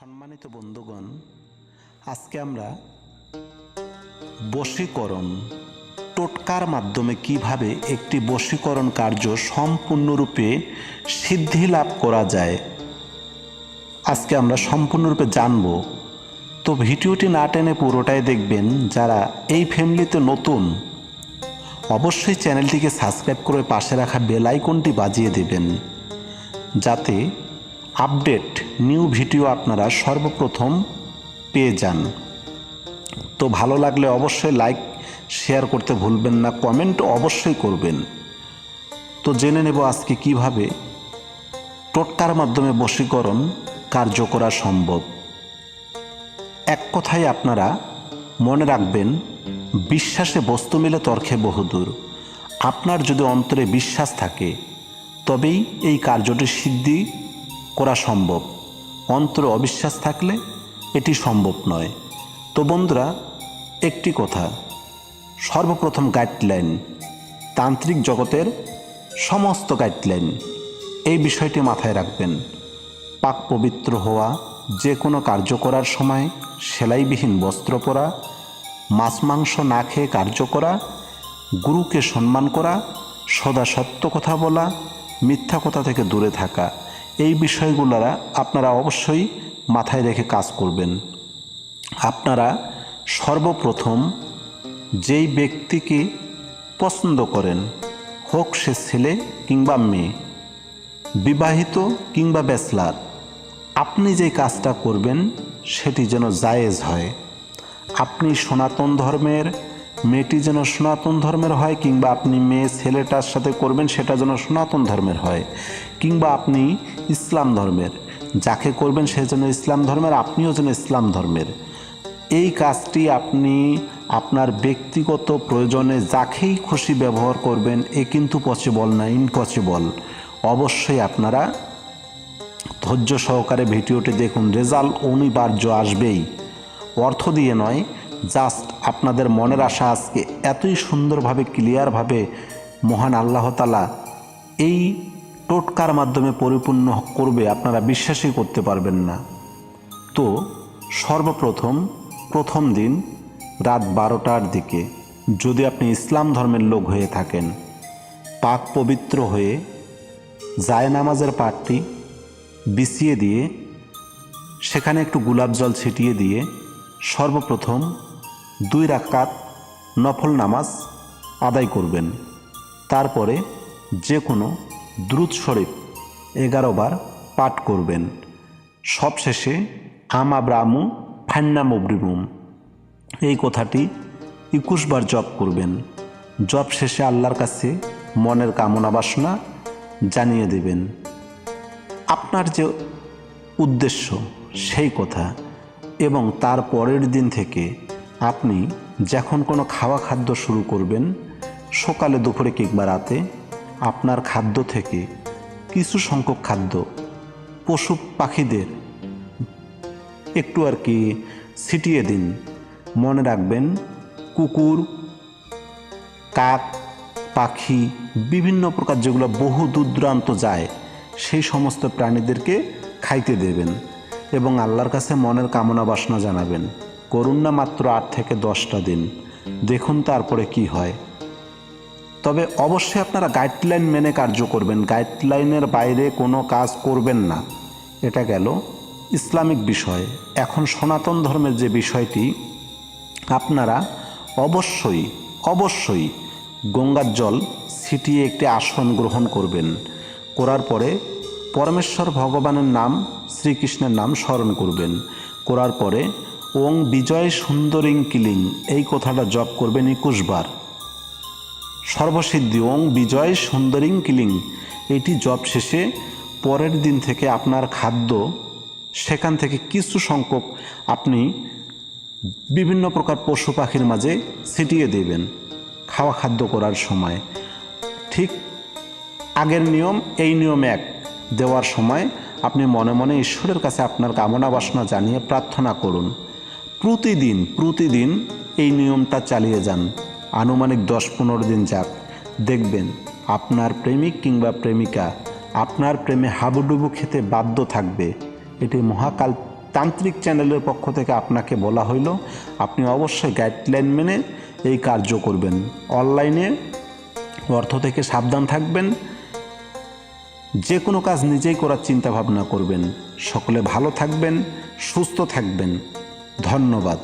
সম্মানিত বন্ধুগণ, আজকে আমরা বশীকরণ টোটকার মাধ্যমে কিভাবে একটি বশীকরণ কার্য সম্পূর্ণরূপে সিদ্ধি লাভ করা যায় আজকে আমরা সম্পূর্ণরূপে জানব। তো ভিডিওটি না টেনে পুরোটাই দেখবেন। যারা এই ফ্যামিলিতে নতুন, অবশ্যই চ্যানেলটিকে সাবস্ক্রাইব করে পাশে রাখা বেল আইকনটি বাজিয়ে দেবেন, যাতে আপডেট নিউ ভিডিও আপনারা সর্বপ্রথম পেয়ে যান। তো ভালো লাগলে অবশ্যই লাইক শেয়ার করতে ভুলবেন না, কমেন্ট অবশ্যই করবেন। তো জেনে নেব আজকে কিভাবে টোটকার মাধ্যমে বশীকরণ কার্য করা সম্ভব। এক কথায় আপনারা মনে রাখবেন, বিশ্বাসে বস্তু মিলে তর্কে বহুদূর। আপনার যদি অন্তরে বিশ্বাস থাকে তবেই এই কার্যটি সিদ্ধি করা সম্ভব। অন্তরে অবিশ্বাস থাকলে এটি সম্ভব নয়। তো বন্ধুরা, একটি কথা, সর্বপ্রথম গাইডলাইন, তান্ত্রিক জগতের সমস্ত গাইডলাইন, এই বিষয়টি মাথায় রাখবেন। পাক পবিত্র হওয়া, যে কোনো কার্য করার সময় সেলাইবিহীন বস্ত্র পরা, মাছ মাংস না খেয়ে কার্য করা, গুরুকে সম্মান করা, সদা সত্য কথা বলা, মিথ্যা কথা থেকে দূরে থাকা, এই বিষয়গুলোরা আপনারা অবশ্যই মাথায় রেখে কাজ করবেন। আপনারা সর্বপ্রথম যেই ব্যক্তিকে পছন্দ করেন, হোক সে ছেলে কিংবা মেয়ে, বিবাহিত কিংবা ব্যাচলার, আপনি যে কাজটা করবেন সেটি যেন জায়েজ হয়। আপনি সনাতন ধর্মের, মেয়েটি যেন সনাতন ধর্মের হয়, কিংবা আপনি মেয়ে ছেলেটার সাথে করবেন সেটা যেন সনাতন ধর্মের হয়, কিংবা আপনি ইসলাম ধর্মের, যাকে করবেন সে যেন ইসলাম ধর্মের, আপনিও যেন ইসলাম ধর্মের। এই কাজটি আপনি আপনার ব্যক্তিগত প্রয়োজনে যাকেই খুশি ব্যবহার করবেন, এ কিন্তু পসিবল না, ইম্পসিবল। অবশ্যই আপনারা ধৈর্য সহকারে ভিডিওটি দেখুন, রেজাল্ট অনিবার্য আসবেই, অর্থ দিয়ে নয়। জাস্ট আপনাদের মনের আশা আজকে এতই সুন্দরভাবে ক্লিয়ারভাবে মহান আল্লাহ তাআলা এই টোটকার মাধ্যমে পরিপূর্ণ করবে, আপনারা বিশ্বাসই করতে পারবেন না। তো সর্বপ্রথম প্রথম দিন রাত 12টার দিকে, যদি আপনি ইসলাম ধর্মের লোক হয়ে থাকেন, পাক পবিত্র হয়ে জায়নামাজের পাটটি বিছিয়ে দিয়ে সেখানে একটু গোলাপ জল ছিটিয়ে দিয়ে সর্বপ্রথম 2 রাকাত নফল নামাজ আদায় করবেন। তারপরে যে কোনো দুরূদ শরীফ 11 বার পাঠ করবেন। সবশেষে আমা ব্রামু ফান্না মুবরিমুম, এই কথাটি 21 বার জপ করবেন। জপ শেষে আল্লাহর কাছে মনের কামনা বাসনা জানিয়ে দেবেন, আপনার যে উদ্দেশ্য সেই কথা। এবং তার পরের দিন থেকে আপনি যখন কোনো খাদ্য শুরু করবেন, সকালে দুপুরে কিংবা রাতে, আপনার খাদ্য থেকে কিছু সংখ্যক খাদ্য পশু পাখিদের একটু ছিটিয়ে দিন। মনে রাখবেন, কুকুর, কাক, পাখি, বিভিন্ন প্রকার যেগুলো বহু দূরান্ত যায়, সেই সমস্ত প্রাণীদেরকে খাইতে দেবেন এবং আল্লাহর কাছে মনের কামনা বাসনা জানাবেন। করুন না মাত্র 8 থেকে 10টা দিন, দেখুন তারপরে কি হয়। তবে অবশ্যই আপনারা গাইডলাইন মেনে কার্য করবেন, গাইডলাইনের বাইরে কোনো কাজ করবেন না। এটা গেল ইসলামিক বিষয়। এখন সনাতন ধর্মের যে বিষয়টি, আপনারা অবশ্যই অবশ্যই গঙ্গার জল ছিটিয়ে একটি আসন গ্রহণ করবেন। করার পরে পরমেশ্বর ভগবানের নাম, শ্রীকৃষ্ণের নাম স্মরণ করবেন। করার পরে ওং বিজয় সুন্দরিং কিলিং, এই কথাটা জপ করবেন 21 বার। সর্বসিদ্ধি ওং বিজয় সুন্দরিং কিলিং, এটি জপ শেষে পরের দিন থেকে আপনার খাদ্য সেখান থেকে কিছু সংখ্যক আপনি বিভিন্ন প্রকার পশু পাখির মাঝে ছিটিয়ে দেবেন খাওয়া খাদ্য করার সময়। ঠিক আগের নিয়ম, এই নিয়ম এক। দেওয়ার সময় আপনি মনে মনে ঈশ্বরের কাছে আপনার কামনা বাসনা জানিয়ে প্রার্থনা করুন। প্রতিদিন এই নিয়মটা চালিয়ে যান, আনুমানিক 10-15 দিন যাক। দেখবেন আপনার প্রেমিক কিংবা প্রেমিকা আপনার প্রেমে হাবুডুবু খেতে বাধ্য থাকবে। এটি মহাকাল তান্ত্রিক চ্যানেলের পক্ষ থেকে আপনাকে বলা হইল আপনি অবশ্যই গাইডলাইন মেনে এই কার্য করবেন। অনলাইনে অর্থ থেকে সাবধান থাকবেন, যে কোনো কাজ নিজেই করার চিন্তা ভাবনা করবেন। সকলে ভালো থাকবেন, সুস্থ থাকবেন। ধন্যবাদ।